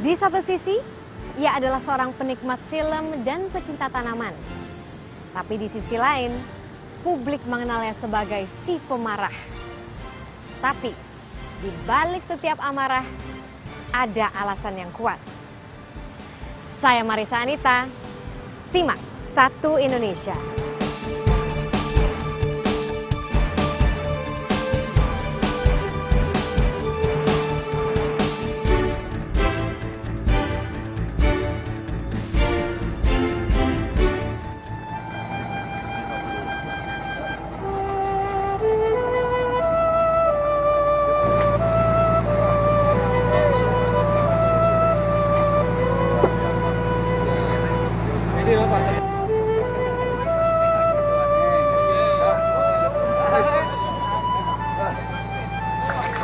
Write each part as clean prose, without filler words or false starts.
Di satu sisi, ia adalah seorang penikmat film dan pecinta tanaman. Tapi di sisi lain, publik mengenalnya sebagai si pemarah. Tapi, di balik setiap amarah, ada alasan yang kuat. Saya Marisa Anita, simak Satu Indonesia.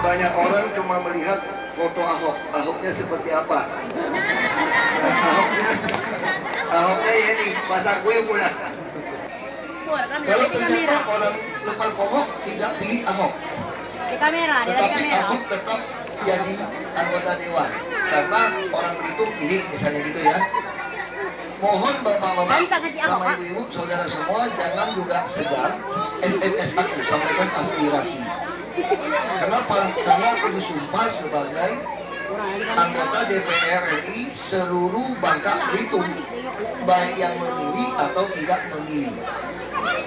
Banyak orang cuma melihat foto Ahok. Ahoknya seperti apa? Ahoknya ya nih, pasang kue pula. Kalau ternyata orang lepas Ahok tidak pilih Ahok. Di kamera, Tetapi Ahok tetap jadi anggota dewan. Karena orang Belitung pilih, misalnya gitu ya. Mohon bapak-bapak, sama ibu-ibu, saudara semua, jangan juga segan SMS aku, sampaikan aspirasi. Kenapa? Karena aku disumpah sebagai anggota DPR RI seluruh Bangka Belitung, baik yang memilih atau tidak memilih.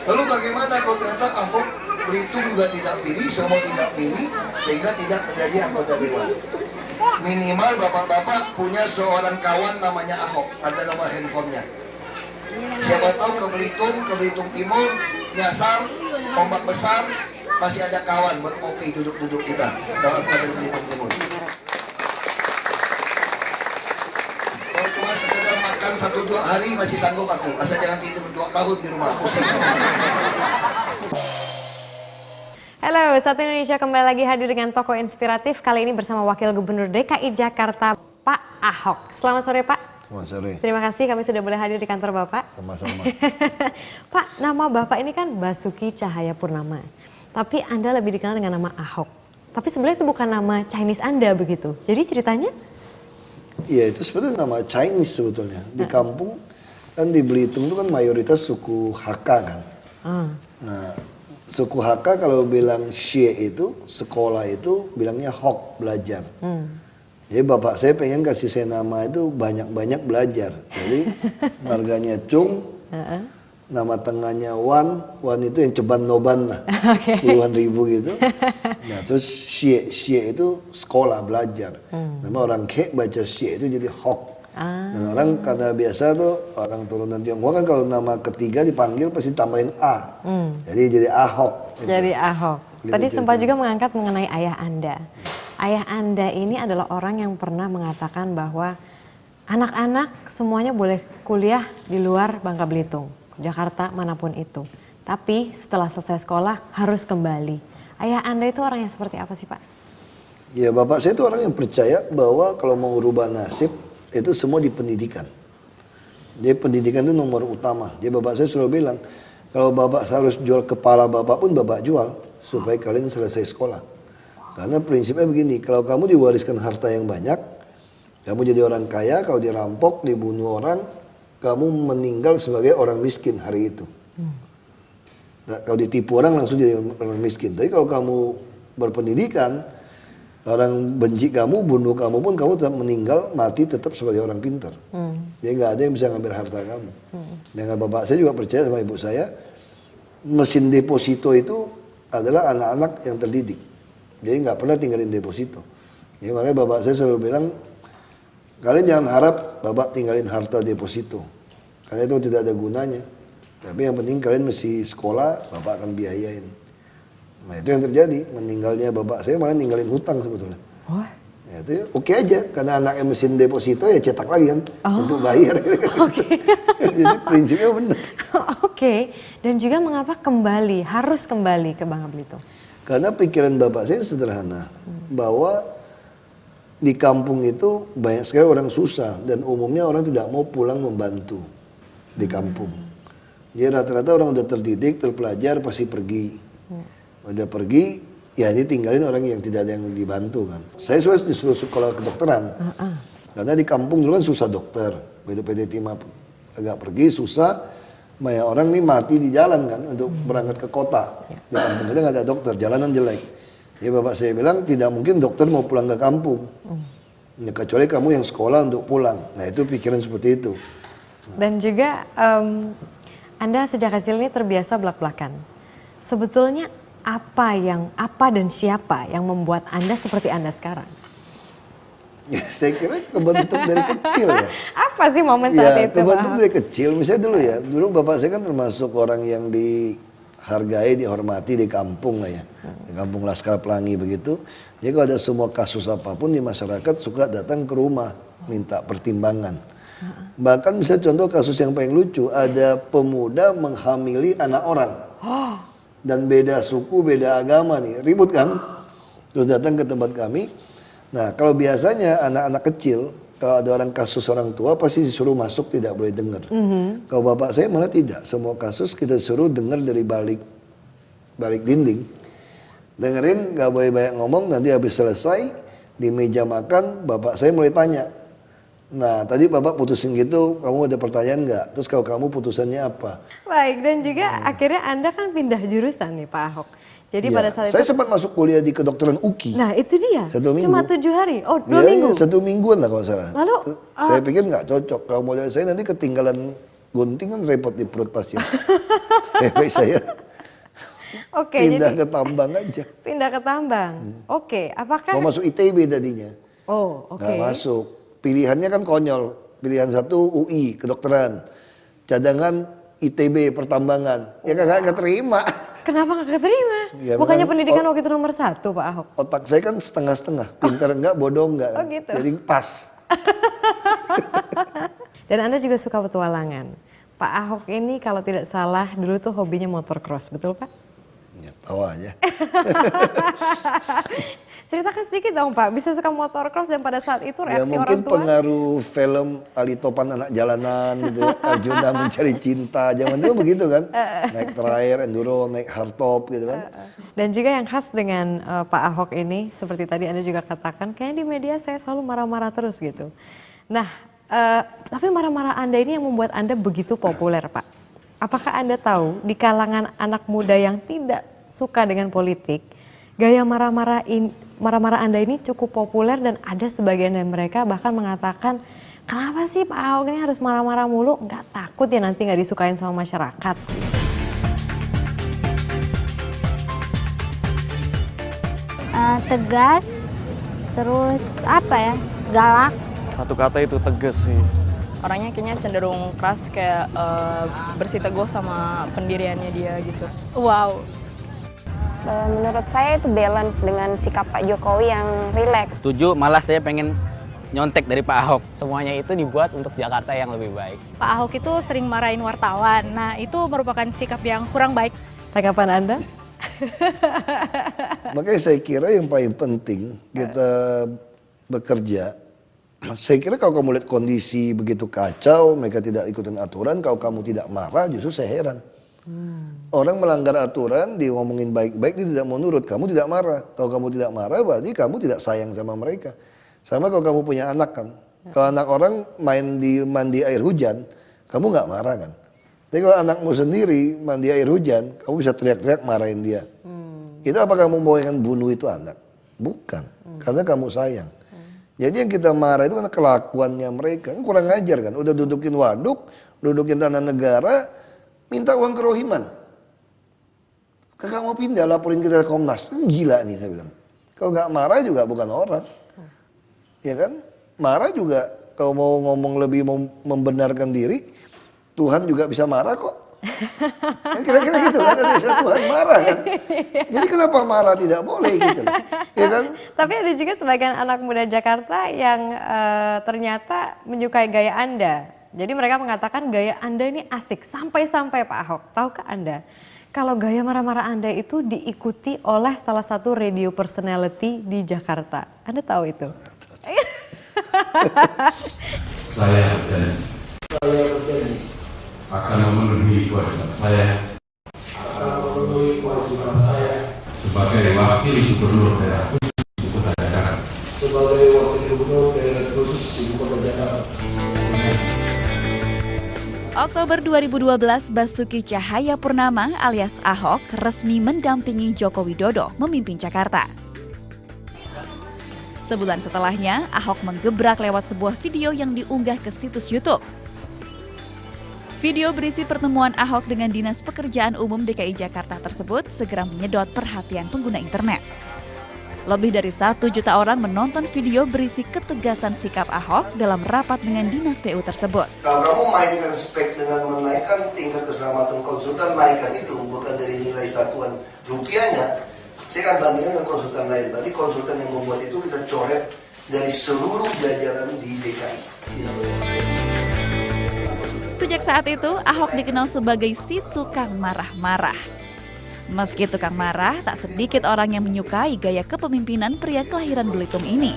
Lalu bagaimana kalau ternyata Ahok Belitung juga tidak pilih, semua tidak pilih, sehingga tidak menjadi anggota dewan? Minimal bapak-bapak punya seorang kawan namanya Ahok, ada nomor handphonenya. Siapa tahu ke Belitung Timur, nyasar, ombak besar, masih ada kawan buat kopi duduk-duduk kita kalau ada di Belitung Timur. Kalau cuma sekedar makan 1-2 hari masih sanggup aku, asal jangan tidur 2 tahun di rumah. Halo, Satu Indonesia kembali lagi hadir dengan tokoh inspiratif. Kali ini bersama Wakil Gubernur DKI Jakarta, Pak Ahok. Selamat sore, Pak. Selamat sore. Terima kasih kami sudah boleh hadir di kantor Bapak. Sama-sama. Pak, nama Bapak ini kan Basuki Cahayapurnama. Tapi Anda lebih dikenal dengan nama Ahok. Tapi sebenarnya itu bukan nama Chinese Anda begitu. Jadi ceritanya? Iya, itu sebetulnya nama Chinese sebetulnya. Di kampung kan di Belitung itu kan mayoritas suku Hakka kan. Nah, suku Hakka kalau bilang Xie itu sekolah itu bilangnya Hok, belajar. Jadi bapak saya pengen kasih saya nama itu banyak-banyak belajar. Jadi marganya Chung, nama tengahnya Wan itu yang ceban noban lah, puluhan ribu gitu. Nah terus Xie itu sekolah belajar. Nama orang Kek baca Xie itu jadi Hok. Dan orang karena biasa tuh orang turunan Tionghoa kan kalau nama ketiga dipanggil pasti tambahin A. Jadi Ahok. Gitu. Jadi Ahok. Gitu Tadi sempat ceritanya. juga mengangkat mengenai ayah Anda. Ayah Anda ini adalah orang yang pernah mengatakan bahwa anak-anak semuanya boleh kuliah di luar Bangka Belitung, Jakarta, manapun itu. Tapi setelah selesai sekolah harus kembali. Ayah Anda itu orang yang seperti apa sih, Pak? Ya bapak saya itu orang yang percaya bahwa kalau mau rubah nasib itu semua di pendidikan. Jadi pendidikan itu nomor utama. Jadi bapak saya selalu bilang, kalau bapak harus jual kepala bapak pun bapak jual supaya kalian selesai sekolah. Karena prinsipnya begini, kalau kamu diwariskan harta yang banyak, kamu jadi orang kaya, kalau dirampok, dibunuh orang, kamu meninggal sebagai orang miskin hari itu. Nah, kalau ditipu orang langsung jadi orang miskin. Tapi kalau kamu berpendidikan, orang benci kamu, bunuh kamu pun kamu tetap meninggal, mati tetap sebagai orang pintar. Jadi nggak ada yang bisa ngambil harta kamu. Dengan bapak saya juga percaya sama ibu saya, mesin deposito itu adalah anak-anak yang terdidik. Jadi nggak pernah tinggalin deposito. Jadi makanya bapak saya selalu bilang, kalian jangan harap bapak tinggalin harta deposito. Karena itu tidak ada gunanya. Tapi yang penting kalian mesti sekolah, bapak akan biayain. Nah itu yang terjadi, meninggalnya bapak saya malah ninggalin hutang sebetulnya. Ya, itu oke aja, karena anaknya mesin deposito ya cetak lagi kan, untuk bayar. Jadi prinsipnya benar. Oke, dan juga mengapa harus kembali ke Bangka Belitung? Karena pikiran bapak saya sederhana, bahwa di kampung itu banyak sekali orang susah dan umumnya orang tidak mau pulang membantu di kampung. Jadi rata-rata orang udah terdidik, terpelajar pasti pergi. Udah pergi, ya ini tinggalin orang yang tidak ada yang dibantu kan. Saya disuruh sekolah kedokteran. Karena di kampung dulu kan susah dokter, begitu PT Timah agak pergi susah, banyak orang nih mati di jalan kan untuk berangkat ke kota. Di kampung kita nggak ada dokter, jalanan jelek. Jadi bapak saya bilang tidak mungkin dokter mau pulang ke kampung, ya, kecuali kamu yang sekolah untuk pulang. Nah itu pikiran seperti itu. Dan juga Anda sejak kecil ini terbiasa belak-belakan. Sebetulnya apa dan siapa yang membuat Anda seperti Anda sekarang? Ya, saya kira kebentuk dari kecil ya. Apa sih momen saat itu, kebentuk Pak? dari kecil. Misalnya dulu ya, dulu bapak saya kan termasuk orang yang dihargai, dihormati di kampung lah ya. Di kampung Laskar Pelangi begitu. Jadi kalau ada semua kasus apapun di masyarakat suka datang ke rumah minta pertimbangan. Bahkan bisa contoh kasus yang paling lucu, ada pemuda menghamili anak orang. Dan beda suku, beda agama nih, ribut kan? Terus datang ke tempat kami. Nah, kalau biasanya anak-anak kecil, kalau ada orang kasus orang tua pasti disuruh masuk, tidak boleh dengar. Kalau bapak saya malah tidak, semua kasus kita suruh dengar dari balik dinding. Dengerin, nggak boleh banyak ngomong, nanti habis selesai di meja makan, bapak saya mulai tanya. Nah, tadi bapak putusin gitu, kamu ada pertanyaan nggak? Terus kalau kamu putusannya apa? Baik, dan juga akhirnya Anda kan pindah jurusan nih Pak Ahok. Jadi Ya, pada saat saya itu, sempat masuk kuliah di kedokteran UKI. nah itu dia, 1 minggu. cuma 7 hari, oh 2 Ya, minggu. 1 mingguan lah kalau salah. Lalu, Saya pikir nggak cocok. Kalau model saya nanti ketinggalan gunting kan repot di perut pasien. Baik saya Oke, pindah jadi ke tambang aja. pindah ke tambang. Oke, apakah? Mau masuk ITB tadinya. Oh, oke. Nggak masuk. Pilihannya kan konyol. Pilihan satu UI, kedokteran. Cadangan ITB, pertambangan. Ya nggak terima. Kenapa nggak keterima? Ya, Bukannya bukan- pendidikan waktu itu nomor 1, Pak Ahok? Otak saya kan setengah-setengah. Pintar enggak, bodoh enggak. Oh, gitu. Jadi pas. Dan Anda juga suka petualangan. Pak Ahok ini kalau tidak salah dulu tuh hobinya motocross, betul Pak? Ya, tahu aja. Ceritakan sedikit dong Pak, bisa suka motocross dan pada saat itu Ya reaksi mungkin orang tua? pengaruh film Ali Topan Anak Jalanan gitu ya. Arjuna Mencari Cinta, zaman itu begitu kan. Naik trail, enduro, naik hardtop gitu kan. Dan juga yang khas dengan Pak Ahok ini, seperti tadi Anda juga katakan, kayaknya di media saya selalu marah-marah terus gitu. Nah, tapi marah-marah Anda ini yang membuat Anda begitu populer Pak. Apakah Anda tahu di kalangan anak muda yang tidak suka dengan politik, gaya marah-marah Anda ini cukup populer dan ada sebagian dari mereka bahkan mengatakan, kenapa sih Pak Ahok ini harus marah-marah mulu? Nggak takut ya nanti nggak disukain sama masyarakat? Tegas, terus apa ya, galak. Satu kata itu tegas sih. Orangnya kayaknya cenderung keras, kayak bersih teguh sama pendiriannya dia gitu. Wow. Menurut saya itu balance dengan sikap Pak Jokowi yang rileks. Setuju, malah saya pengen nyontek dari Pak Ahok. Semuanya itu dibuat untuk Jakarta yang lebih baik. Pak Ahok itu sering marahin wartawan. Nah, itu merupakan sikap yang kurang baik. Tanggapan Anda? Makanya saya kira yang paling penting kita bekerja. Saya kira kalau kamu lihat kondisi begitu kacau, mereka tidak ikutin aturan, kalau kamu tidak marah justru saya heran. Orang melanggar aturan, diomongin baik-baik, dia tidak mau nurut. Kamu tidak marah. Kalau kamu tidak marah, berarti kamu tidak sayang sama mereka. Sama kalau kamu punya anak kan. Kalau anak orang mandi air hujan, kamu nggak marah kan. Tapi kalau anakmu sendiri mandi air hujan, kamu bisa teriak-teriak marahin dia. Itu apa kamu mau yang bunuh itu anak? Bukan. Karena kamu sayang. Jadi yang kita marah itu karena kelakuannya mereka. Kan kurang ajar kan. Udah dudukin waduk, dudukin tanah negara, minta uang kerohiman. Kagak mau pindah, laporin ke Komnas. Gila nih saya bilang. Kalau nggak marah juga bukan orang. Ya kan? Marah juga kalau mau ngomong lebih membenarkan diri, Tuhan juga bisa marah kok. Kan kira-kira gitu kan, ada istilah Tuhan marah kan. Jadi kenapa marah tidak boleh gitu. Ya kan? Tapi ada juga sebagian anak muda Jakarta yang ternyata menyukai gaya Anda. Jadi mereka mengatakan gaya Anda ini asik, sampai-sampai Pak Ahok. Tahukah Anda, kalau gaya marah-marah Anda itu diikuti oleh salah satu radio personality di Jakarta. Anda tahu itu? Saya berjanji akan memenuhi kewajiban saya sebagai wakil gubernur daerah khusus ibu kota Jakarta. Oktober 2012, Basuki Cahayapurnama alias Ahok resmi mendampingi Joko Widodo memimpin Jakarta. Sebulan setelahnya, Ahok menggebrak lewat sebuah video yang diunggah ke situs YouTube. Video berisi pertemuan Ahok dengan Dinas Pekerjaan Umum DKI Jakarta tersebut segera menyedot perhatian pengguna internet. Lebih dari 1 juta orang menonton video berisi ketegasan sikap Ahok dalam rapat dengan Dinas PU tersebut. Kalau kamu mainkan spek dengan menaikkan tingkat keselamatan konsultan, naikkan itu bukan dari nilai satuan rupiahnya. Saya akan bandingkan dengan konsultan lain. Berarti konsultan yang membuat itu kita coret dari seluruh jajaran di DKI. Sejak saat itu, Ahok dikenal sebagai si tukang marah-marah. Meski tukang marah, tak sedikit orang yang menyukai gaya kepemimpinan pria kelahiran Belitung ini.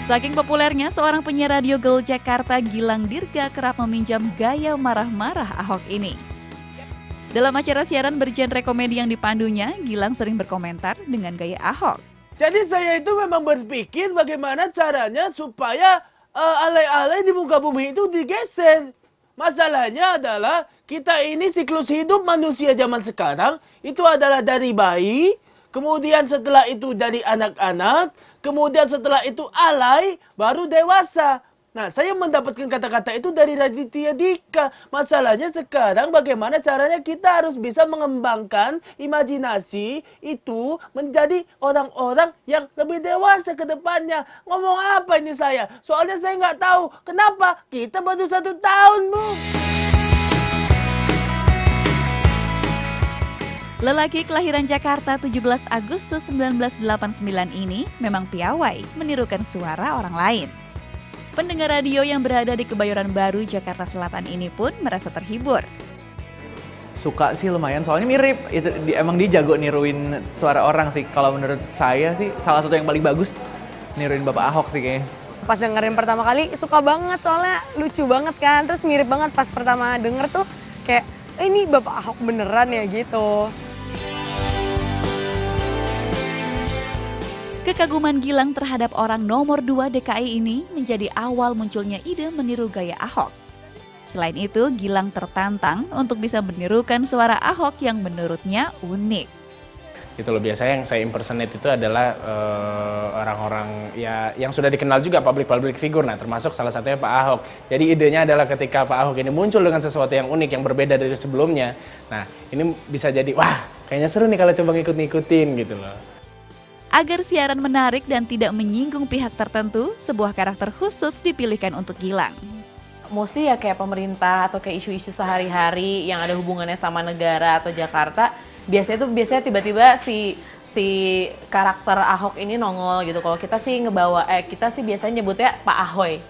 Saking populernya, seorang penyiar radio Gaul Jakarta, Gilang Dirga, kerap meminjam gaya marah-marah Ahok ini. Dalam acara siaran bergenre komedi yang dipandunya, Gilang sering berkomentar dengan gaya Ahok. Jadi saya itu memang berpikir bagaimana caranya supaya alay-alay di muka bumi itu digeser. Masalahnya adalah kita ini siklus hidup manusia zaman sekarang itu adalah dari bayi, kemudian setelah itu dari anak-anak, kemudian setelah itu alay, baru dewasa. Nah, saya mendapatkan kata-kata itu dari Raditya Dika. Masalahnya sekarang bagaimana caranya kita harus bisa mengembangkan imajinasi itu menjadi orang-orang yang lebih dewasa ke depannya. Ngomong apa ini saya? Soalnya saya nggak tahu. Kenapa? Kita baru 1 tahun, Bu. Lelaki kelahiran Jakarta 17 Agustus 1989 ini memang piawai menirukan suara orang lain. Pendengar radio yang berada di Kebayoran Baru, Jakarta Selatan ini pun merasa terhibur. Suka sih lumayan, soalnya mirip. Emang dia jago niruin suara orang sih. Kalau menurut saya sih, salah satu yang paling bagus niruin Bapak Ahok sih kayaknya. Pas dengerin pertama kali suka banget soalnya lucu banget kan. Terus mirip banget pas pertama denger tuh kayak ini Bapak Ahok beneran ya gitu. Kekaguman Gilang terhadap orang nomor 2 DKI ini menjadi awal munculnya ide meniru gaya Ahok. Selain itu, Gilang tertantang untuk bisa menirukan suara Ahok yang menurutnya unik. Itu loh, biasanya yang saya impersonate itu adalah orang-orang ya yang sudah dikenal juga, public figure, nah termasuk salah satunya Pak Ahok. Jadi idenya adalah ketika Pak Ahok ini muncul dengan sesuatu yang unik, yang berbeda dari sebelumnya. Nah, ini bisa jadi, wah kayaknya seru nih kalau coba ngikut-ngikutin gitu loh. Agar siaran menarik dan tidak menyinggung pihak tertentu, sebuah karakter khusus dipilihkan untuk Gilang. Mostly ya kayak pemerintah atau kayak isu-isu sehari-hari yang ada hubungannya sama negara atau Jakarta. Biasanya tiba-tiba si karakter Ahok ini nongol gitu. Kalau kita sih kita sih biasanya nyebutnya Pak Ahoy.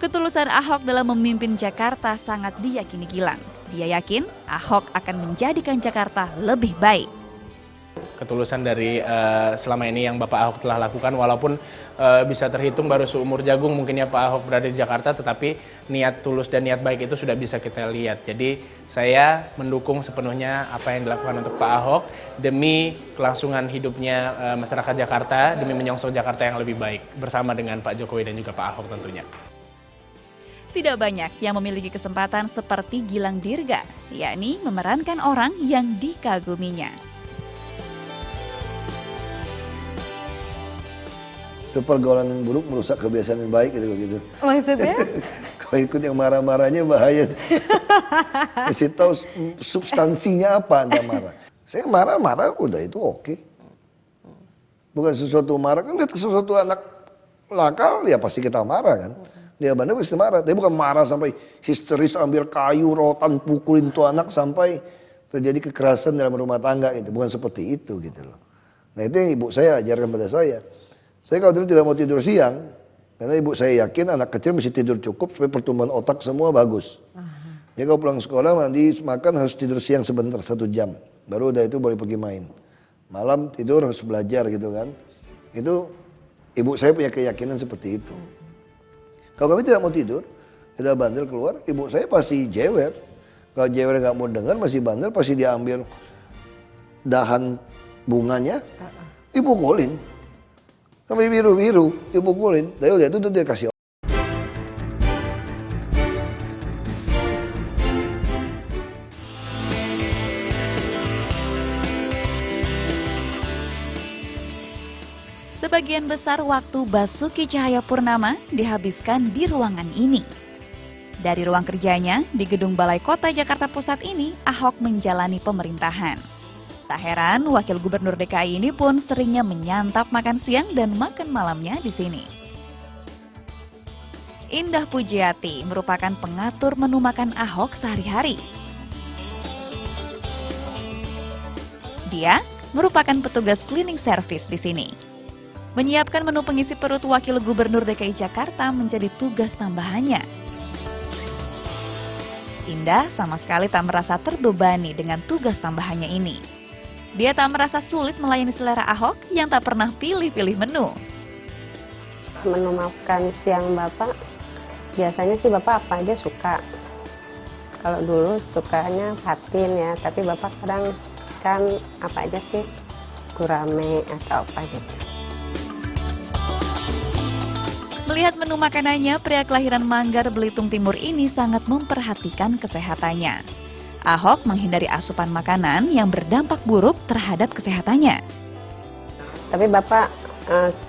Ketulusan Ahok dalam memimpin Jakarta sangat diyakini Gilang. Dia yakin Ahok akan menjadikan Jakarta lebih baik. Ketulusan dari selama ini yang Bapak Ahok telah lakukan, walaupun bisa terhitung baru seumur jagung mungkin ya Pak Ahok berada di Jakarta, tetapi niat tulus dan niat baik itu sudah bisa kita lihat. Jadi saya mendukung sepenuhnya apa yang dilakukan untuk Pak Ahok demi kelangsungan hidupnya masyarakat Jakarta, demi menyongsong Jakarta yang lebih baik bersama dengan Pak Jokowi dan juga Pak Ahok tentunya. Tidak banyak yang memiliki kesempatan seperti Gilang Dirga, yakni memerankan orang yang dikaguminya. Itu pergaulan yang buruk merusak kebiasaan yang baik gitu. Maksudnya? Kalau ikut yang marah-marahnya bahaya. Mesti tahu substansinya apa Anda marah. Saya marah-marah udah itu oke. Bukan sesuatu marah, kan lihat sesuatu anak nakal ya pasti kita marah kan. Dia benar pasti marah. Tapi bukan marah sampai histeris ambil kayu, rotan, pukulin tuh anak sampai terjadi kekerasan dalam rumah tangga itu. Bukan seperti itu gitu loh. Nah itu yang ibu saya ajarkan pada saya. Saya kalau dulu tidak mau tidur siang, karena ibu saya yakin anak kecil mesti tidur cukup supaya pertumbuhan otak semua bagus. Jadi kalau pulang sekolah mandi makan harus tidur siang sebentar 1 jam, baru udah itu boleh pergi main. Malam tidur harus belajar gitu kan. Itu ibu saya punya keyakinan seperti itu. Kalau kami tidak mau tidur, tidak bandel keluar, ibu saya pasti jewer. Kalau jewer nggak mau dengar, masih bandel, pasti diambil dahan bunganya, dipukulin. Sampai biru-biru, dipukulin. Dari udah itu dia kasih. Sebagian besar waktu Basuki Cahayapurnama dihabiskan di ruangan ini. Dari ruang kerjanya di Gedung Balai Kota Jakarta Pusat ini, Ahok menjalani pemerintahan. Tak heran, Wakil Gubernur DKI ini pun seringnya menyantap makan siang dan makan malamnya di sini. Indah Pujiati merupakan pengatur menu makan Ahok sehari-hari. Dia merupakan petugas cleaning service di sini. Menyiapkan menu pengisi perut Wakil Gubernur DKI Jakarta menjadi tugas tambahannya. Indah sama sekali tak merasa terbebani dengan tugas tambahannya ini. Dia tak merasa sulit melayani selera Ahok yang tak pernah pilih-pilih menu. Menu makan siang Bapak, biasanya sih Bapak apa aja suka. Kalau dulu sukanya patin ya, tapi Bapak kadang kan apa aja sih, gurame atau apa gitu. Melihat menu makanannya, pria kelahiran Manggar, Belitung Timur ini sangat memperhatikan kesehatannya. Ahok menghindari asupan makanan yang berdampak buruk terhadap kesehatannya. Tapi Bapak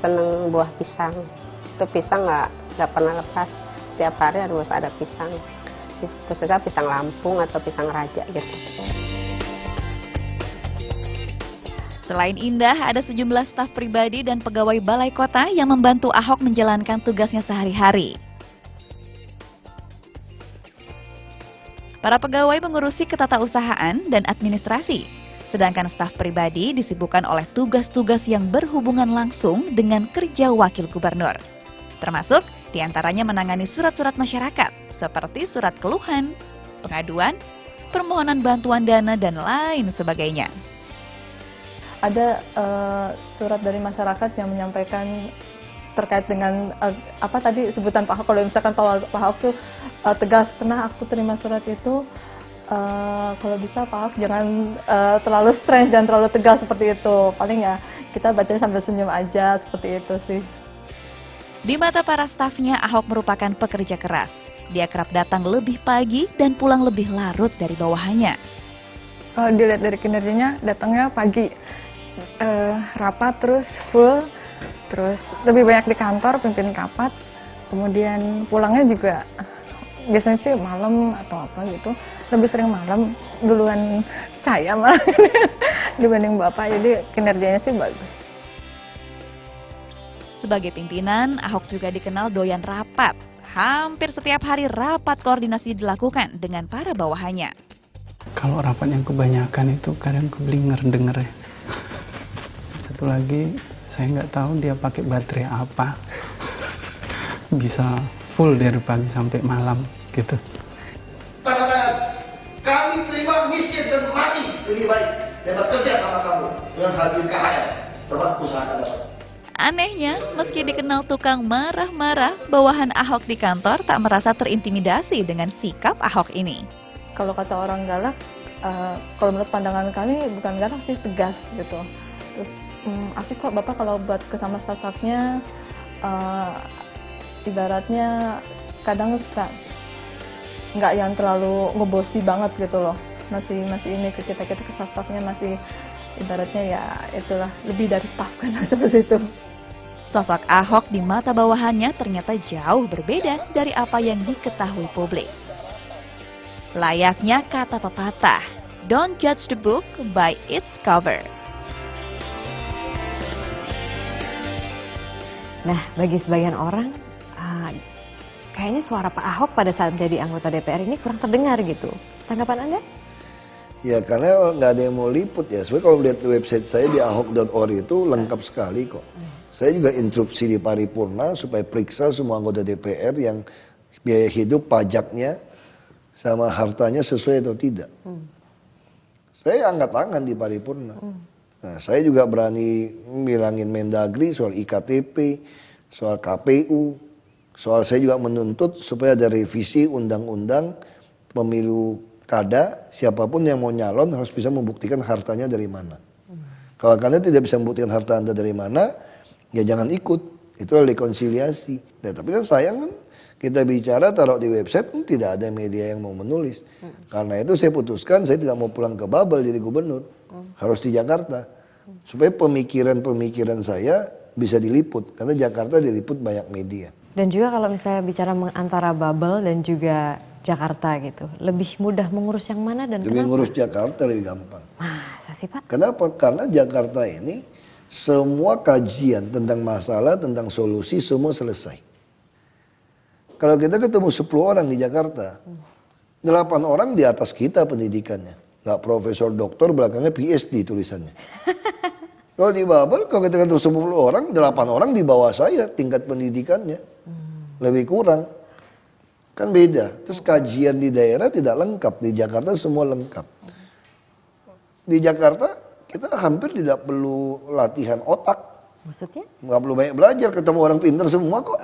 seneng buah pisang. Itu pisang nggak pernah lepas. Tiap hari harus ada pisang. Khususnya pisang Lampung atau pisang Raja gitu. Selain Indah, ada sejumlah staf pribadi dan pegawai balai kota yang membantu Ahok menjalankan tugasnya sehari-hari. Para pegawai mengurusi ketatausahaan dan administrasi, sedangkan staf pribadi disibukkan oleh tugas-tugas yang berhubungan langsung dengan kerja wakil gubernur. Termasuk diantaranya menangani surat-surat masyarakat, seperti surat keluhan, pengaduan, permohonan bantuan dana, dan lain sebagainya. Ada surat dari masyarakat yang menyampaikan terkait dengan apa tadi sebutan Pak Ahok. Kalau misalkan Pak Ahok tuh tegas, pernah aku terima surat itu, kalau bisa Pak Ahok jangan terlalu stres, jangan terlalu tegas seperti itu. Paling ya kita bacanya sambil senyum aja, seperti itu sih. Di mata para stafnya, Ahok merupakan pekerja keras. Dia kerap datang lebih pagi dan pulang lebih larut dari bawahannya. Kalau dilihat dari kinerjanya, datangnya pagi, rapat terus full, terus lebih banyak di kantor, pimpin rapat, kemudian pulangnya juga biasanya sih malam atau apa gitu, lebih sering malam duluan saya malah dibanding Bapak, jadi kinerjanya sih bagus. Sebagai pimpinan, Ahok juga dikenal doyan rapat. Hampir setiap hari rapat koordinasi dilakukan dengan para bawahannya. Kalau rapat yang kebanyakan itu kadang keblinger denger ya. Satu lagi, saya nggak tahu dia pakai baterai apa. Bisa full dari pagi sampai malam gitu. Kami terima miskin dan mati lebih baik dan bekerja sama kamu dengan hadir KHR tempat usaha dapat. Anehnya, meski dikenal tukang marah-marah, bawahan Ahok di kantor tak merasa terintimidasi dengan sikap Ahok ini. Kalau kata orang galak, kalau menurut pandangan kami bukan galak sih, tegas gitu. Terus asik kok Bapak kalau buat ke sama staf-stafnya, ibaratnya kadang suka nggak yang terlalu ngebosi banget gitu loh. Masih ini ke kita ke staf-stafnya masih ibaratnya ya itulah, lebih dari staf kan seperti itu. Sosok Ahok di mata bawahannya ternyata jauh berbeda dari apa yang diketahui publik. Layaknya kata pepatah, don't judge the book by its cover. Nah, bagi sebagian orang, kayaknya suara Pak Ahok pada saat jadi anggota DPR ini kurang terdengar gitu. Tanggapan Anda? Ya karena nggak ada yang mau liput ya. Sebenarnya kalau lihat website saya di ahok.org itu lengkap sekali kok. Saya juga instruksi di paripurna supaya periksa semua anggota DPR yang biaya hidup, pajaknya, sama hartanya sesuai atau tidak. Saya angkat tangan di paripurna. Nah, saya juga berani bilangin Mendagri soal IKTP, soal KPU, soal saya juga menuntut supaya ada revisi undang-undang pemilu pilkada, siapapun yang mau nyalon harus bisa membuktikan hartanya dari mana. Kalau Anda tidak bisa membuktikan harta Anda dari mana, ya jangan ikut. Itulah rekonsiliasi. Nah, tapi kan sayang kan, kita bicara taruh di website, tidak ada media yang mau menulis. Karena itu saya putuskan, saya tidak mau pulang ke Babel jadi gubernur. Harus di Jakarta. Supaya pemikiran-pemikiran saya bisa diliput. Karena Jakarta diliput banyak media. Dan juga kalau misalnya bicara antara Babel dan juga Jakarta gitu, lebih mudah mengurus yang mana dan lebih kenapa? ngurus Jakarta lebih gampang. Masa sih Pak? Kenapa? Karena Jakarta ini semua kajian tentang masalah, tentang solusi semua selesai. Kalau kita ketemu 10 orang di Jakarta, 8 orang di atas kita pendidikannya. Nggak profesor doktor, belakangnya PhD tulisannya. Kalau di Babel, kalau kita ketemu 10 orang, 8 orang di bawah saya tingkat pendidikannya. Lebih kurang. Kan beda. Terus kajian di daerah tidak lengkap. Di Jakarta semua lengkap. Di Jakarta kita hampir tidak perlu latihan otak. Maksudnya? Nggak perlu banyak belajar, ketemu orang pintar semua kok.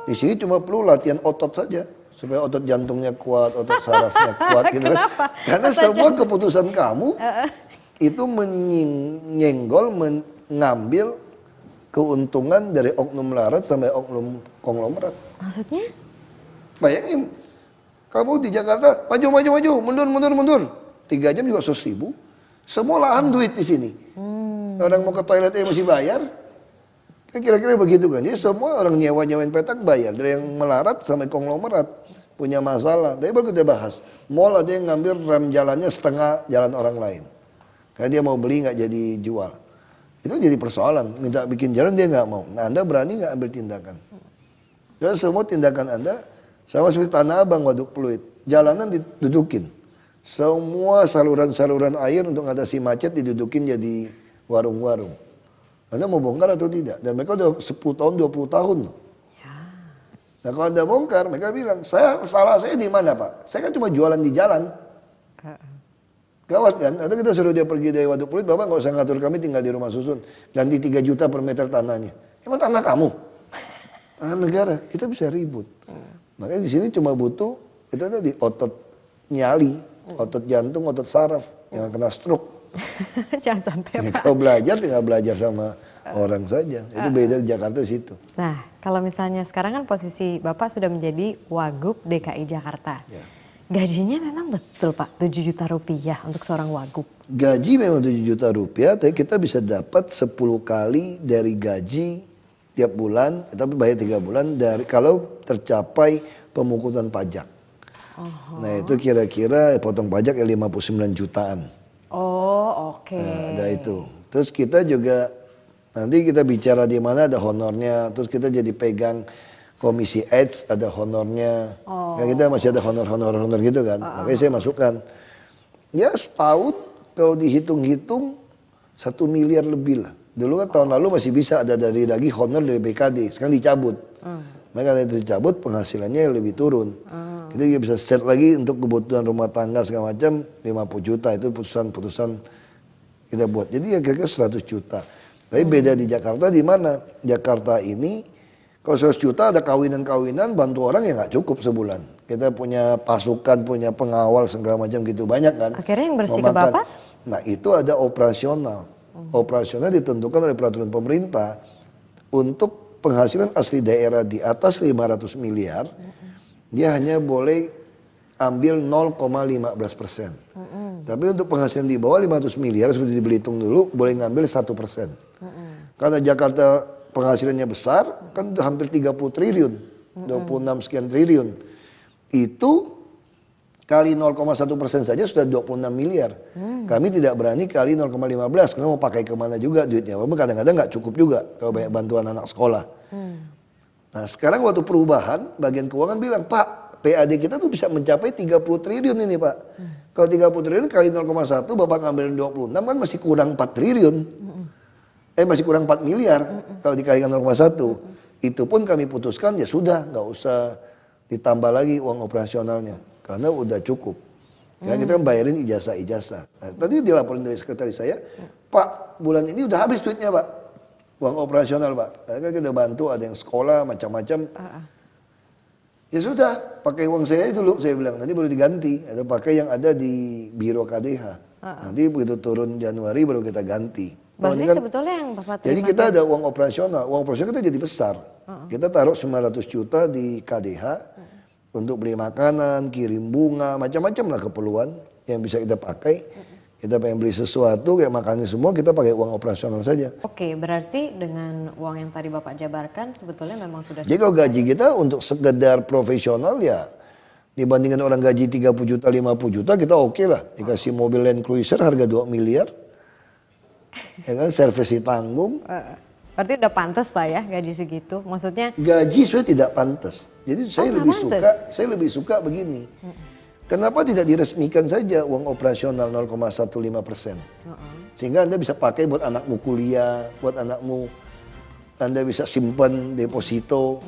Di sini cuma perlu latihan otot saja. Supaya otot jantungnya kuat, otot sarafnya kuat gitu kan. Karena semua keputusan kamu itu menyenggol, mengambil keuntungan dari oknum larat sampai oknum konglomerat. Maksudnya? Bayangin, kamu di Jakarta, maju, mundur. 3 jam juga 100.000. Semua lahan duit di sini. Orang mau ke toilet mesti bayar. Kan kira-kira begitu kan. Jadi semua orang nyewain petak bayar. Dari yang melarat sampai konglomerat punya masalah. Tapi baru kita bahas. Mall ada yang ngambil rem jalannya setengah jalan orang lain. Karena dia mau beli nggak jadi jual. Itu jadi persoalan. Minta bikin jalan dia nggak mau. Nah, Anda berani nggak ambil tindakan? Dan semua tindakan Anda sama seperti Tanah Abang, Waduk Pluit. Jalanan didudukin. Semua saluran-saluran air untuk mengatasi macet didudukin jadi warung-warung. Anda mau bongkar atau tidak? Dan mereka udah 10 tahun, 20 tahun. Nah kalau Anda bongkar, mereka bilang, salah saya di mana Pak? Saya kan cuma jualan di jalan. Gawat kan? Atau kita suruh dia pergi dari Waduk Pluit, Bapak nggak usah ngatur kami tinggal di rumah susun. Ganti 3 juta per meter tanahnya. Emang tanah kamu? Tanah negara, kita bisa ribut. Makanya di sini cuma butuh, itu tadi otot nyali, otot jantung, otot saraf, yang kena stroke. Jangan sampai Ya, Pak. kalau belajar tinggal belajar sama orang saja. Itu beda di Jakarta di situ. Nah, kalau misalnya sekarang kan posisi Bapak sudah menjadi Wagub DKI Jakarta. Ya. Gajinya memang betul Pak, 7 juta rupiah untuk seorang Wagub. Gaji memang 7 juta rupiah, tapi kita bisa dapat 10 kali dari gaji tiap bulan, tapi bayar 3 bulan dari kalau tercapai pemungutan pajak. Nah itu kira-kira potong pajak ya 59 jutaan. Oh, oke. Nah, ada itu. Terus kita juga nanti kita bicara di mana ada honornya. Terus kita jadi pegang komisi AIDS ada honornya. Ya kita masih ada honor gitu kan. Makanya saya masukkan. Ya setahun kalau dihitung-hitung 1 miliar lebih lah. Dulu kan tahun lalu masih bisa ada dari lagi honor dari BKD. Sekarang dicabut. Makanya itu dicabut penghasilannya lebih turun. Kita juga bisa set lagi untuk kebutuhan rumah tangga segala macam 50 juta itu putusan-putusan kita buat. Jadi ya kira-kira 100 juta. Tapi beda di Jakarta di mana? Jakarta ini kalau 100 juta ada kawinan-kawinan bantu orang ya nggak cukup sebulan. Kita punya pasukan, punya pengawal segala macam gitu banyak kan. Akhirnya yang bersih ke Bapak? Nah itu ada operasional. Operasional ditentukan oleh peraturan pemerintah untuk penghasilan asli daerah di atas 500 miliar. Dia hanya boleh ambil 0,15%. Tapi untuk penghasilan di bawah 500 miliar seperti di Belitung dulu boleh ngambil 1%. Karena Jakarta penghasilannya besar, kan hampir 30 triliun, 26 sekian triliun. Itu kali 0,1% saja sudah 26 miliar. Kami tidak berani kali 0,15 karena mau pakai kemana juga duitnya. Walaupun kadang-kadang nggak cukup juga kalau banyak bantuan anak sekolah. Nah sekarang waktu perubahan, bagian keuangan bilang, Pak, PAD kita tuh bisa mencapai 30 triliun ini Pak. Kalau 30 triliun kali 0,1, Bapak ngambil 26 kan masih kurang 4 triliun. Masih kurang 4 miliar kalau dikalikan 0,1. Itu pun kami putuskan ya sudah, nggak usah ditambah lagi uang operasionalnya. Karena udah cukup. Karena kita kan bayarin ijazah-ijazah. Nah, tadi dilaporin dari sekretaris saya, Pak, bulan ini udah habis duitnya Pak. Uang operasional Pak. Karena kita bantu ada yang sekolah macam-macam. Ya sudah, pakai uang saya dulu, saya bilang, nanti baru diganti. Atau pakai yang ada di Biro KDH. Nanti begitu turun Januari baru kita ganti. Berarti kan, sebetulnya yang Bapak terima. jadi kita ada uang operasional. Uang operasional kita jadi besar. Kita taruh 900 juta di KDH untuk beli makanan, kirim bunga, macam-macam lah keperluan yang bisa kita pakai. Kita pengen beli sesuatu kayak makannya semua, kita pakai uang operasional saja. Oke, berarti dengan uang yang tadi Bapak jabarkan sebetulnya memang sudah. Jadi kalau gaji kita untuk sekedar profesional ya dibandingkan orang gaji 30 juta, 50 juta kita oke lah. Dikasih mobil Land Cruiser harga 2 miliar. Ya kan, servis ditanggung. Berarti udah pantas lah ya gaji segitu. Maksudnya gaji sudah tidak pantas. Jadi saya lebih suka begini. Kenapa tidak diresmikan saja uang operasional 0,15%? Sehingga Anda bisa pakai buat anakmu kuliah, buat anakmu Anda bisa simpan deposito.